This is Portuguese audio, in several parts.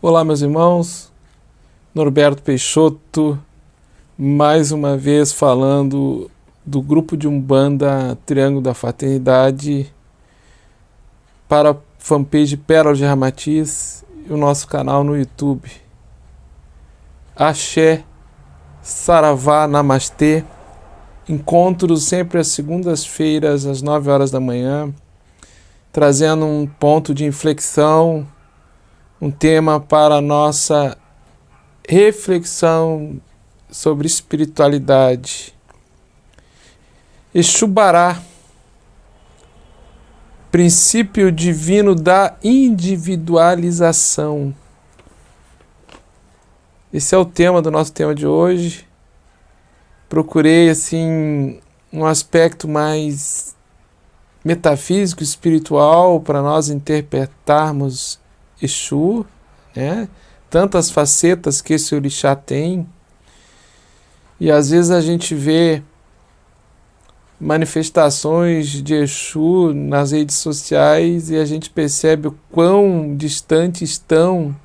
Olá, meus irmãos, Norberto Peixoto, mais uma vez falando do grupo de Umbanda Triângulo da Fraternidade para a fanpage Pérola de Ramatiz e o nosso canal no YouTube. Axé, Saravá, Namastê, encontros sempre às segundas-feiras às 9 horas da manhã, trazendo um ponto de inflexão, um tema para a nossa reflexão sobre espiritualidade. Exu-Bará, princípio divino da individualização. Esse é o tema do nosso tema de hoje. Procurei assim um aspecto mais metafísico, espiritual, para nós interpretarmos Exu, né? Tantas facetas que esse orixá tem, e às vezes a gente vê manifestações de Exu nas redes sociais e a gente percebe o quão distante estão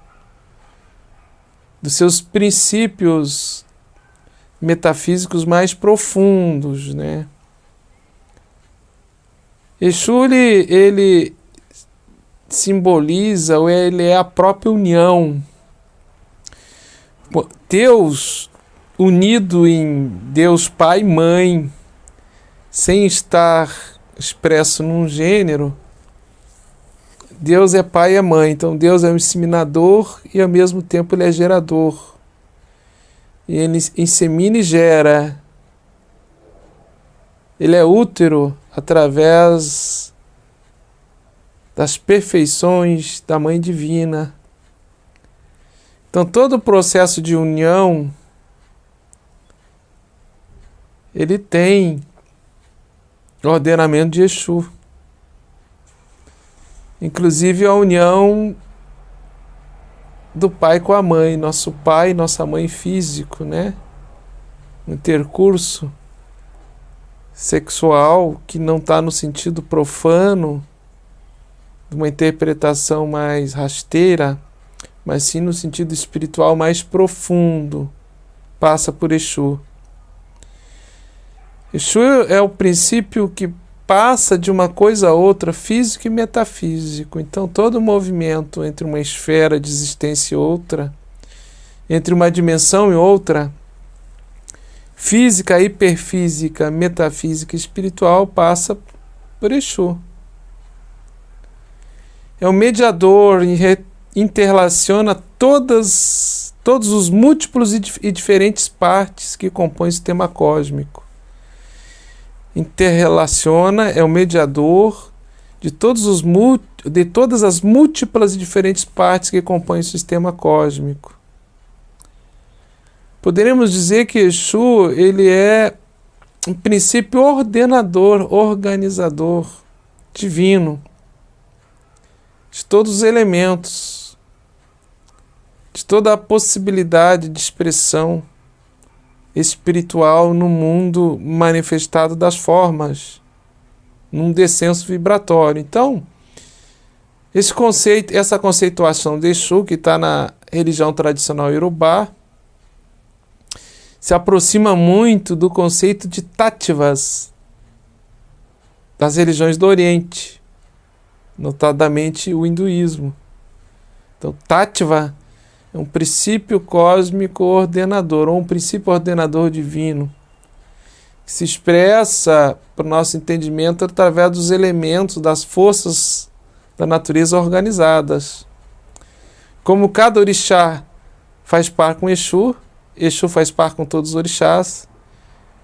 dos seus princípios metafísicos mais profundos, né? Exu, ele simboliza, ou ele é a própria união. Deus unido em Deus Pai e Mãe, sem estar expresso num gênero. Deus é Pai e é Mãe, então Deus é um inseminador e ao mesmo tempo ele é gerador. E ele insemina e gera. Ele é útero através das perfeições da Mãe Divina. Então todo o processo de união, ele tem o ordenamento de Exu. Inclusive a união do pai com a mãe, nosso pai e nossa mãe físico, né? Um intercurso sexual que não está no sentido profano, de uma interpretação mais rasteira, mas sim no sentido espiritual mais profundo, passa por Exu. Exu é o princípio que passa de uma coisa a outra, físico e metafísico. Então todo movimento entre uma esfera de existência e outra, entre uma dimensão e outra, física, hiperfísica, metafísica e espiritual, passa por Exu. É o mediador, interrelaciona todos os múltiplos e diferentes partes que compõem o sistema cósmico. Interrelaciona, é o mediador de todas as múltiplas e diferentes partes que compõem o sistema cósmico. Poderemos dizer que Exu, ele é um princípio ordenador, organizador, divino, de todos os elementos, de toda a possibilidade de expressão espiritual no mundo manifestado das formas, num descenso vibratório. Então, esse conceito, essa conceituação de Exu, que está na religião tradicional iorubá, se aproxima muito do conceito de Tattvas das religiões do Oriente, notadamente o hinduísmo. Então, Tattva é um princípio cósmico ordenador, ou um princípio ordenador divino, que se expressa, para o nosso entendimento, através dos elementos, das forças da natureza organizadas. Como cada orixá faz par com Exu, Exu faz par com todos os orixás,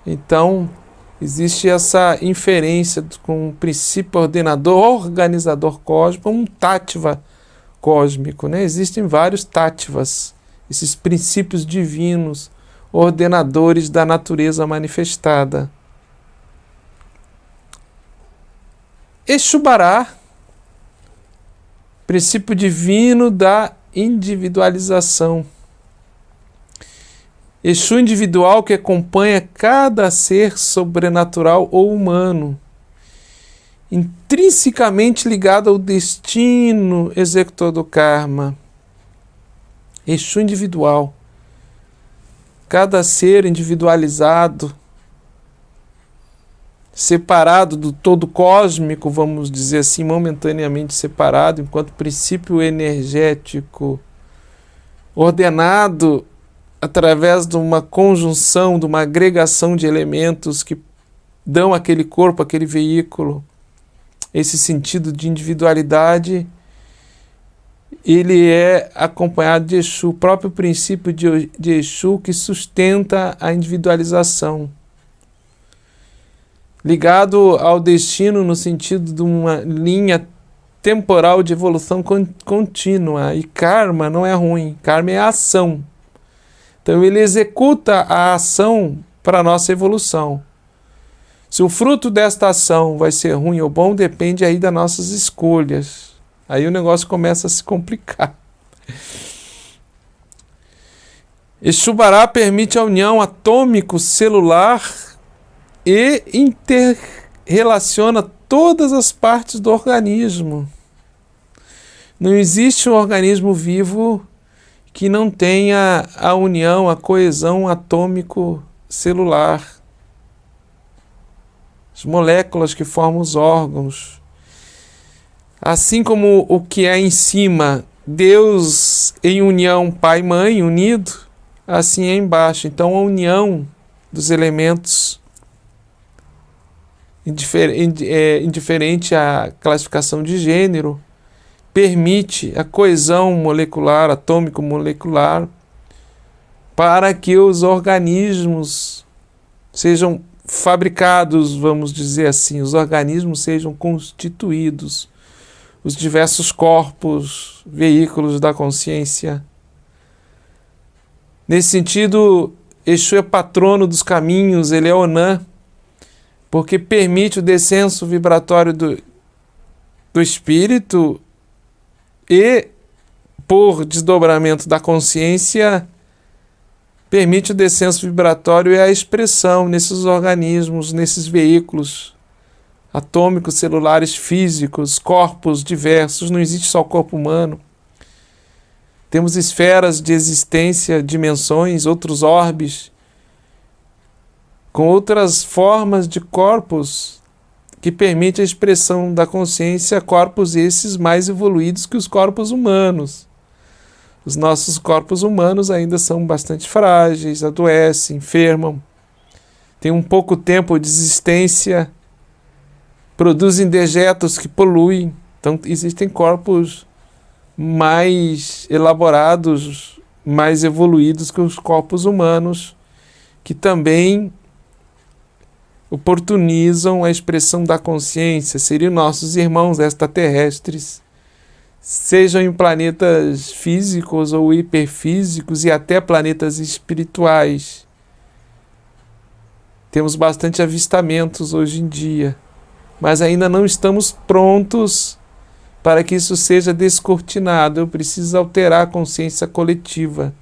então existe essa inferência com um princípio ordenador, organizador cósmico, um Tattva cósmico, né? Existem vários Tattvas, esses princípios divinos, ordenadores da natureza manifestada. Exu-Bará, princípio divino da individualização. Exu individual que acompanha cada ser sobrenatural ou humano, intrinsecamente ligado ao destino executor do karma. Exu individual. Cada ser individualizado, separado do todo cósmico, vamos dizer assim, momentaneamente separado, enquanto princípio energético, ordenado através de uma conjunção, de uma agregação de elementos que dão àquele corpo, àquele veículo, esse sentido de individualidade. Ele é acompanhado de Exu, o próprio princípio de Exu que sustenta a individualização. Ligado ao destino no sentido de uma linha temporal de evolução contínua. E karma não é ruim, karma é a ação. Então ele executa a ação para a nossa evolução. Se o fruto desta ação vai ser ruim ou bom, depende aí das nossas escolhas. Aí o negócio começa a se complicar. Exubará permite a união atômico-celular e interrelaciona todas as partes do organismo. Não existe um organismo vivo que não tenha a união, a coesão atômico-celular. As moléculas que formam os órgãos. Assim como o que é em cima, Deus em união, Pai e Mãe unido, assim é embaixo. Então a união dos elementos, indiferente à classificação de gênero, permite a coesão molecular, atômico-molecular, para que os organismos sejam fabricados, vamos dizer assim, os organismos sejam constituídos, os diversos corpos, veículos da consciência. Nesse sentido, Exu é patrono dos caminhos, ele é Onã, porque permite o descenso vibratório do espírito e, por desdobramento da consciência, permite o descenso vibratório e a expressão nesses organismos, nesses veículos atômicos, celulares, físicos, corpos diversos. Não existe só o corpo humano. Temos esferas de existência, dimensões, outros orbes, com outras formas de corpos que permitem a expressão da consciência, corpos esses mais evoluídos que os corpos humanos. Os nossos corpos humanos ainda são bastante frágeis, adoecem, enfermam, têm um pouco tempo de existência, produzem dejetos que poluem. Então existem corpos mais elaborados, mais evoluídos que os corpos humanos, que também oportunizam a expressão da consciência, seriam nossos irmãos extraterrestres, sejam em planetas físicos ou hiperfísicos e até planetas espirituais. Temos bastante avistamentos hoje em dia, mas ainda não estamos prontos para que isso seja descortinado. Eu preciso alterar a consciência coletiva.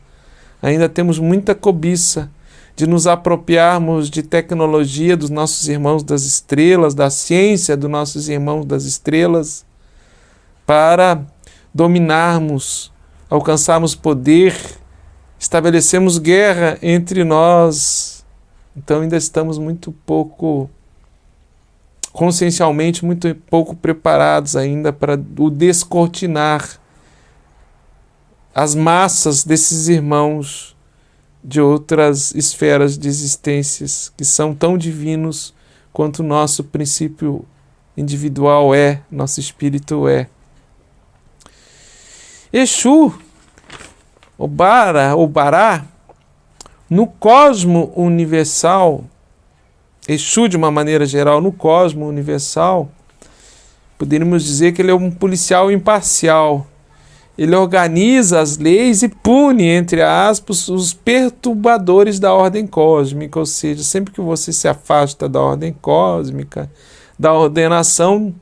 Ainda temos muita cobiça de nos apropriarmos de tecnologia dos nossos irmãos das estrelas, da ciência dos nossos irmãos das estrelas, para dominarmos, alcançarmos poder, estabelecemos guerra entre nós. Então ainda estamos muito pouco, consciencialmente, muito pouco preparados ainda para o descortinar as massas desses irmãos de outras esferas de existências que são tão divinos quanto o nosso princípio individual é, nosso espírito é. Exu, Obará, no cosmo universal, Exu de uma maneira geral, no cosmo universal, poderíamos dizer que ele é um policial imparcial. Ele organiza as leis e pune, entre aspas, os perturbadores da ordem cósmica, ou seja, sempre que você se afasta da ordem cósmica, da ordenação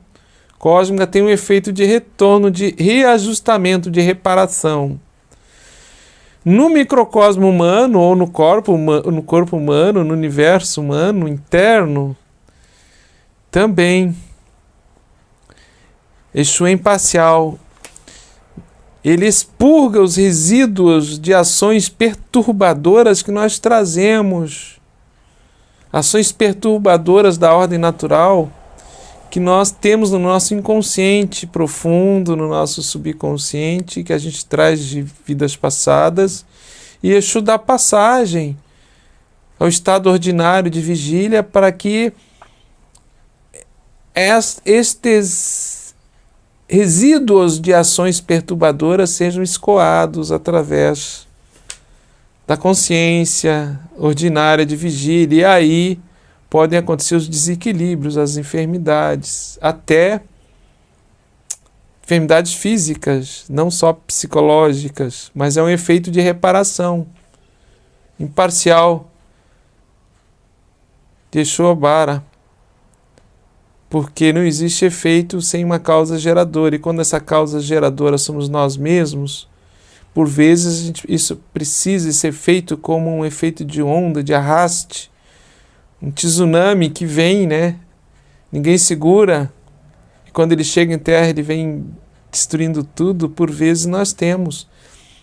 cósmica, tem um efeito de retorno, de reajustamento, de reparação. No microcosmo humano, ou no corpo humano, no universo humano interno, também Exu é imparcial. Ele expurga os resíduos de ações perturbadoras que nós trazemos. Ações perturbadoras da ordem natural que nós temos no nosso inconsciente profundo, no nosso subconsciente, que a gente traz de vidas passadas. E Exu dá passagem ao estado ordinário de vigília para que estes resíduos de ações perturbadoras sejam escoados através da consciência ordinária de vigília. E aí podem acontecer os desequilíbrios, as enfermidades, até enfermidades físicas, não só psicológicas, mas é um efeito de reparação imparcial de Exu-Obara, porque não existe efeito sem uma causa geradora, e quando essa causa geradora somos nós mesmos, por vezes isso precisa ser feito como um efeito de onda, de arraste, um tsunami que vem, né? Ninguém segura, e quando ele chega em terra ele vem destruindo tudo. Por vezes nós temos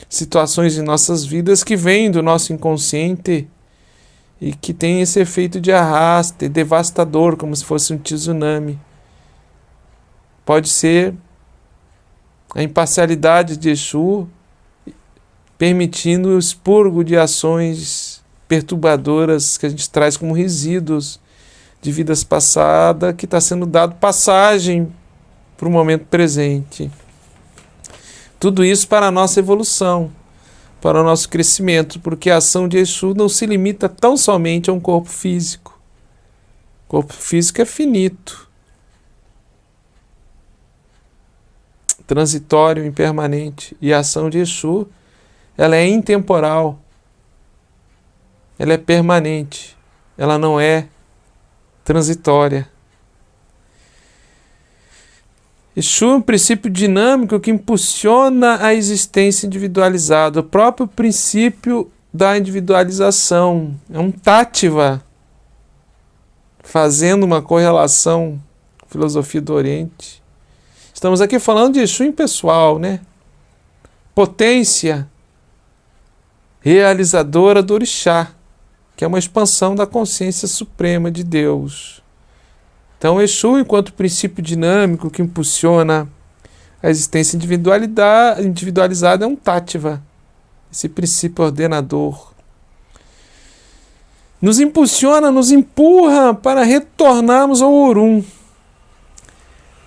situações em nossas vidas que vêm do nosso inconsciente e que tem esse efeito de arraste, devastador, como se fosse um tsunami. Pode ser a imparcialidade de Exu permitindo o expurgo de ações perturbadoras que a gente traz como resíduos de vidas passadas, que está sendo dado passagem para o momento presente. Tudo isso para a nossa evolução, para o nosso crescimento, porque a ação de Exu não se limita tão somente a um corpo físico. O corpo físico é finito, transitório, impermanente, e a ação de Exu, ela é intemporal, ela é permanente, ela não é transitória. Exu é um princípio dinâmico que impulsiona a existência individualizada, o próprio princípio da individualização. É um tátiva, fazendo uma correlação com a filosofia do Oriente. Estamos aqui falando de Exu impessoal, né? Potência realizadora do Orixá, que é uma expansão da consciência suprema de Deus. Então, Exu, enquanto princípio dinâmico que impulsiona a existência individualizada, é um tátiva, esse princípio ordenador. Nos impulsiona, nos empurra para retornarmos ao Orum,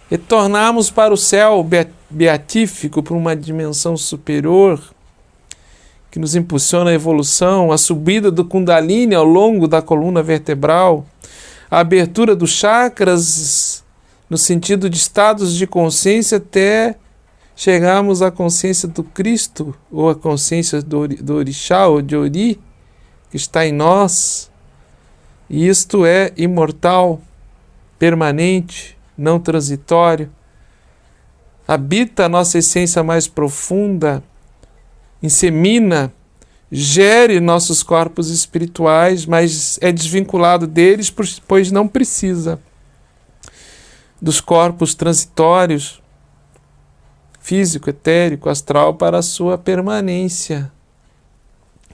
retornarmos para o céu beatífico, para uma dimensão superior, que nos impulsiona a evolução, a subida do Kundalini ao longo da coluna vertebral, a abertura dos chakras no sentido de estados de consciência até chegarmos à consciência do Cristo, ou à consciência do Orixá, ou de Ori, que está em nós. E isto é imortal, permanente, não transitório. Habita a nossa essência mais profunda, insemina, gere nossos corpos espirituais, mas é desvinculado deles, pois não precisa dos corpos transitórios, físico, etérico, astral, para a sua permanência,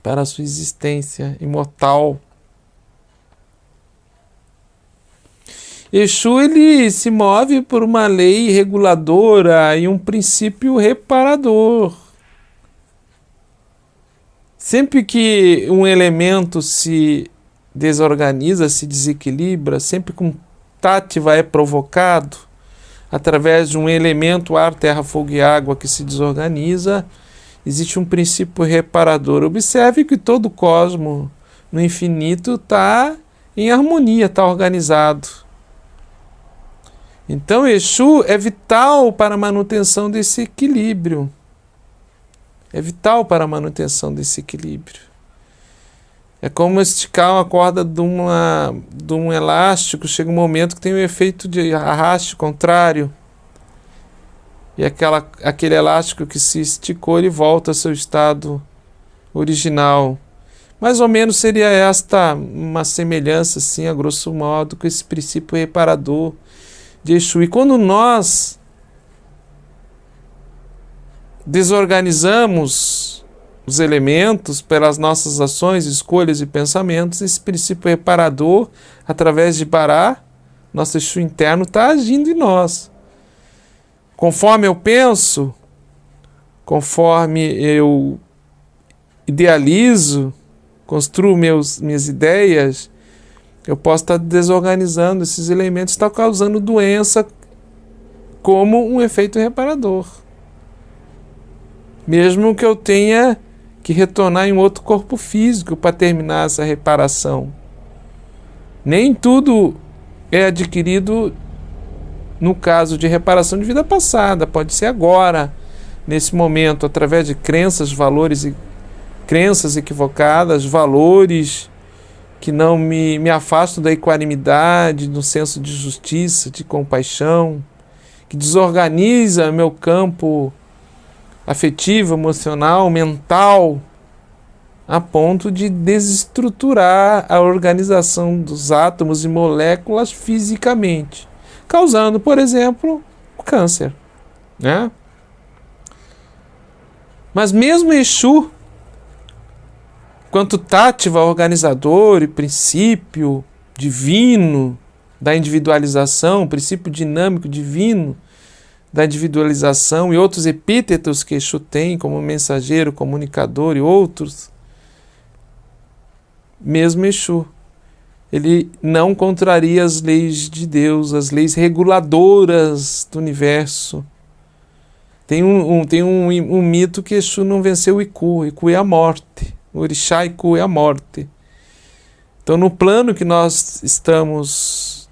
para a sua existência imortal. Exu, ele se move por uma lei reguladora e um princípio reparador. Sempre que um elemento se desorganiza, se desequilibra, sempre que um tátiva é provocado através de um elemento ar, terra, fogo e água que se desorganiza, existe um princípio reparador. Observe que todo o cosmo no infinito está em harmonia, está organizado. Então, Exu é vital para a manutenção desse equilíbrio. É vital para a manutenção desse equilíbrio. É como esticar uma corda de um elástico, chega um momento que tem um efeito de arraste contrário. E aquele elástico que se esticou, ele volta ao seu estado original. Mais ou menos seria esta uma semelhança, assim, a grosso modo, com esse princípio reparador de Exu. E quando nós desorganizamos os elementos pelas nossas ações, escolhas e pensamentos, esse princípio reparador, através de Bará, nosso Exu interno, está agindo em nós. Conforme eu penso, conforme eu idealizo, construo minhas ideias, eu posso estar desorganizando esses elementos, está causando doença como um efeito reparador. Mesmo que eu tenha que retornar em outro corpo físico para terminar essa reparação. Nem tudo é adquirido no caso de reparação de vida passada, pode ser agora, nesse momento, através de crenças, valores e crenças equivocadas, valores que não me afastam da equanimidade, do senso de justiça, de compaixão, que desorganiza meu campo afetivo, emocional, mental, a ponto de desestruturar a organização dos átomos e moléculas fisicamente, causando, por exemplo, o câncer, né? Mas mesmo Exu, quanto tátiva, organizador e princípio divino da individualização, princípio dinâmico divino da individualização e outros epítetos que Exu tem, como mensageiro, comunicador e outros, mesmo Exu, ele não contraria as leis de Deus, as leis reguladoras do universo. Tem um mito que Exu não venceu o Iku. Iku é a morte. O Orixá Iku é a morte. Então, no plano que nós estamos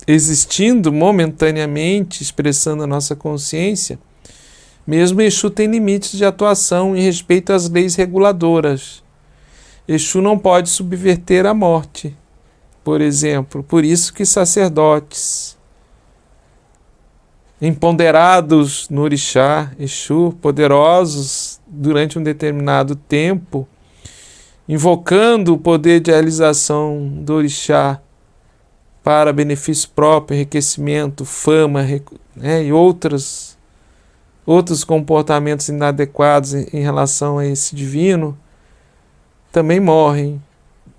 existindo momentaneamente, expressando a nossa consciência, mesmo Exu tem limites de atuação em respeito às leis reguladoras. Exu não pode subverter a morte, por exemplo. Por isso que sacerdotes empoderados no Orixá, Exu, poderosos durante um determinado tempo, invocando o poder de realização do Orixá para benefício próprio, enriquecimento, fama, e outros comportamentos inadequados em relação a esse divino, também morrem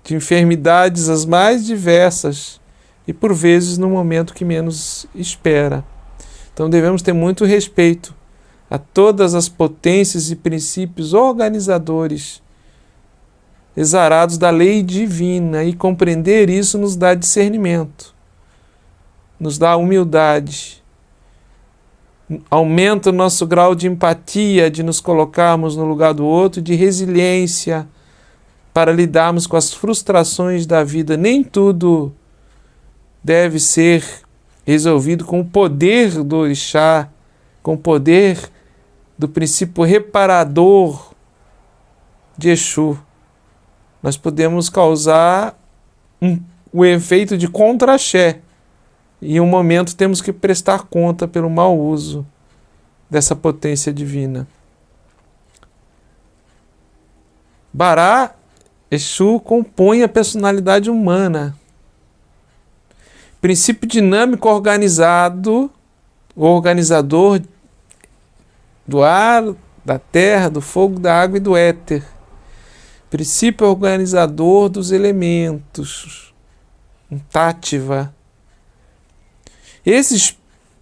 de enfermidades as mais diversas e por vezes no momento que menos espera. Então devemos ter muito respeito a todas as potências e princípios organizadores exarados da lei divina, e compreender isso nos dá discernimento, nos dá humildade, aumenta o nosso grau de empatia, de nos colocarmos no lugar do outro, de resiliência para lidarmos com as frustrações da vida. Nem tudo deve ser resolvido com o poder do Orixá, com o poder do princípio reparador de Exu. Nós podemos causar o efeito de contra-axé, e em um momento temos que prestar conta pelo mau uso dessa potência divina. Bará, Exu, compõe a personalidade humana. Princípio dinâmico organizado, o organizador do ar, da terra, do fogo, da água e do éter. Princípio organizador dos elementos, um tátiva. Esses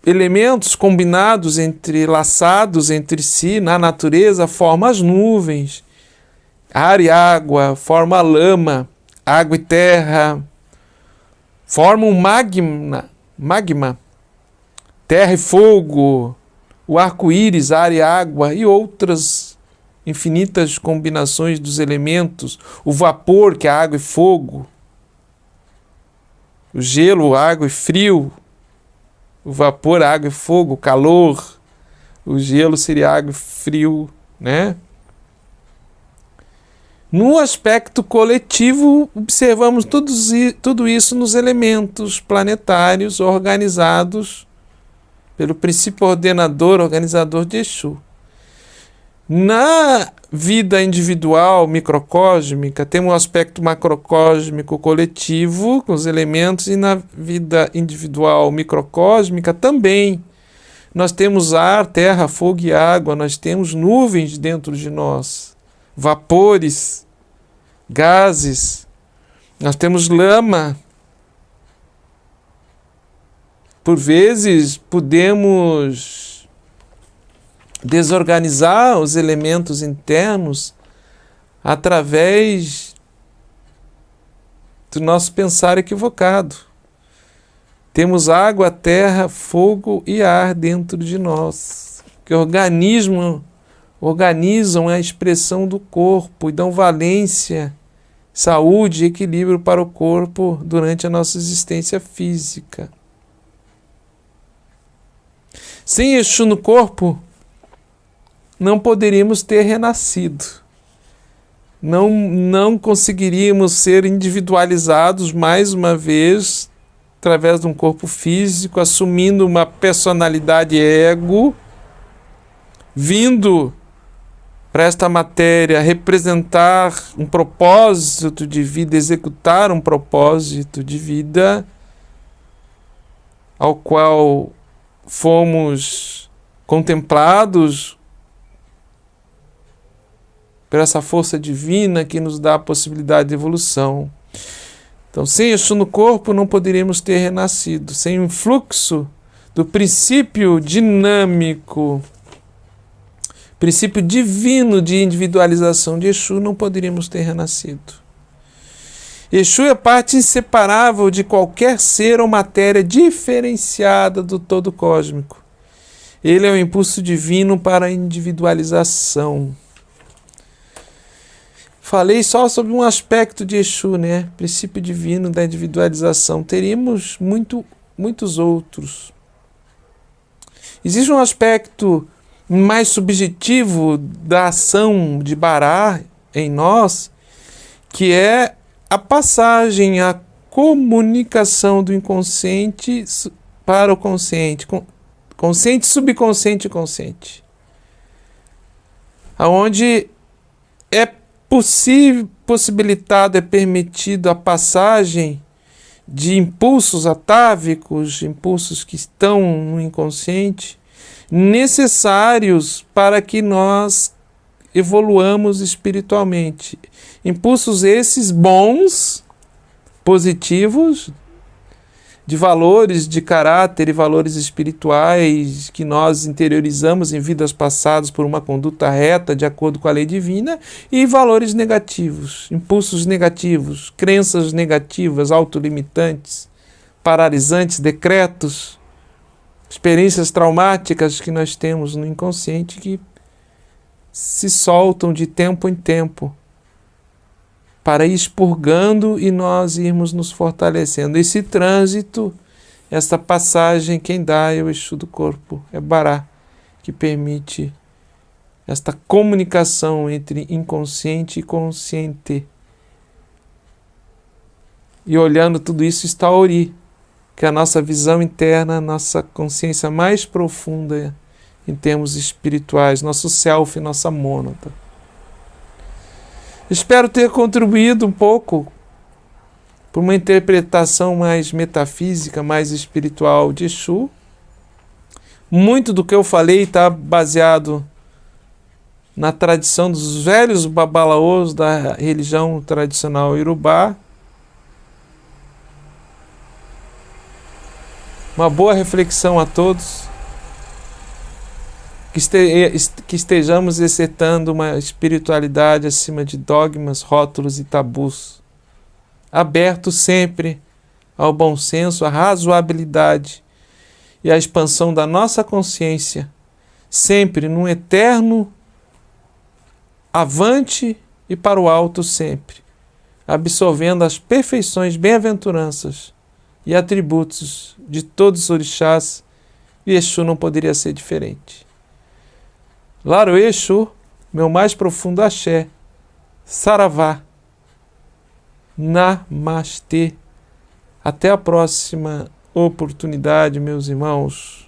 elementos combinados, entrelaçados entre si na natureza, formam as nuvens, ar e água, formam a lama, água e terra, formam um magma, terra e fogo, o arco-íris, ar e água e outras infinitas combinações dos elementos, o vapor, que é água e fogo, o gelo, água e frio, o vapor, água e fogo, o calor, o gelo seria água e frio, né? No aspecto coletivo, observamos tudo isso nos elementos planetários organizados pelo princípio ordenador, organizador de Exu. Na vida individual, microcósmica, temos um aspecto macrocósmico coletivo, com os elementos, e na vida individual, microcósmica, também nós temos ar, terra, fogo e água, nós temos nuvens dentro de nós, vapores, gases, nós temos lama. Por vezes podemos desorganizar os elementos internos através do nosso pensar equivocado. Temos água, terra, fogo e ar dentro de nós, que organizam a expressão do corpo e dão valência, saúde e equilíbrio para o corpo durante a nossa existência física. Sem Exu no corpo, não poderíamos ter renascido. Não conseguiríamos ser individualizados mais uma vez através de um corpo físico, assumindo uma personalidade ego, vindo para esta matéria representar um propósito de vida, executar um propósito de vida ao qual fomos contemplados por essa força divina que nos dá a possibilidade de evolução. Então, sem Exu no corpo, não poderíamos ter renascido. Sem o influxo do princípio dinâmico, princípio divino de individualização de Exu, não poderíamos ter renascido. Exu é parte inseparável de qualquer ser ou matéria diferenciada do todo cósmico. Ele é o impulso divino para a individualização. Falei só sobre um aspecto de Exu, né? Princípio divino da individualização. Teríamos muitos outros. Existe um aspecto mais subjetivo da ação de Bará em nós, que é a passagem, a comunicação do inconsciente para o consciente. Consciente, subconsciente e consciente. Aonde é possibilitado, é permitido a passagem de impulsos atávicos, impulsos que estão no inconsciente, necessários para que nós evoluamos espiritualmente. Impulsos esses bons, positivos, de valores de caráter e valores espirituais que nós interiorizamos em vidas passadas por uma conduta reta de acordo com a lei divina, e valores negativos, impulsos negativos, crenças negativas, autolimitantes, paralisantes, decretos, experiências traumáticas que nós temos no inconsciente que se soltam de tempo em tempo para ir expurgando e nós irmos nos fortalecendo. Esse trânsito, essa passagem, quem dá é o Exu do corpo, é Bará, que permite esta comunicação entre inconsciente e consciente. E olhando tudo isso está Ori, que é a nossa visão interna, a nossa consciência mais profunda em termos espirituais, nosso self, nossa mônada. Espero ter contribuído um pouco para uma interpretação mais metafísica, mais espiritual de Exu. Muito do que eu falei está baseado na tradição dos velhos babalaôs da religião tradicional Iorubá. Uma boa reflexão a todos. Que estejamos exercitando uma espiritualidade acima de dogmas, rótulos e tabus. Aberto sempre ao bom senso, à razoabilidade e à expansão da nossa consciência, sempre num eterno avante e para o alto sempre, absorvendo as perfeições, bem-aventuranças e atributos de todos os orixás, e Exu não poderia ser diferente. Laro Exu, meu mais profundo axé, Saravá, Namastê. Até a próxima oportunidade, meus irmãos.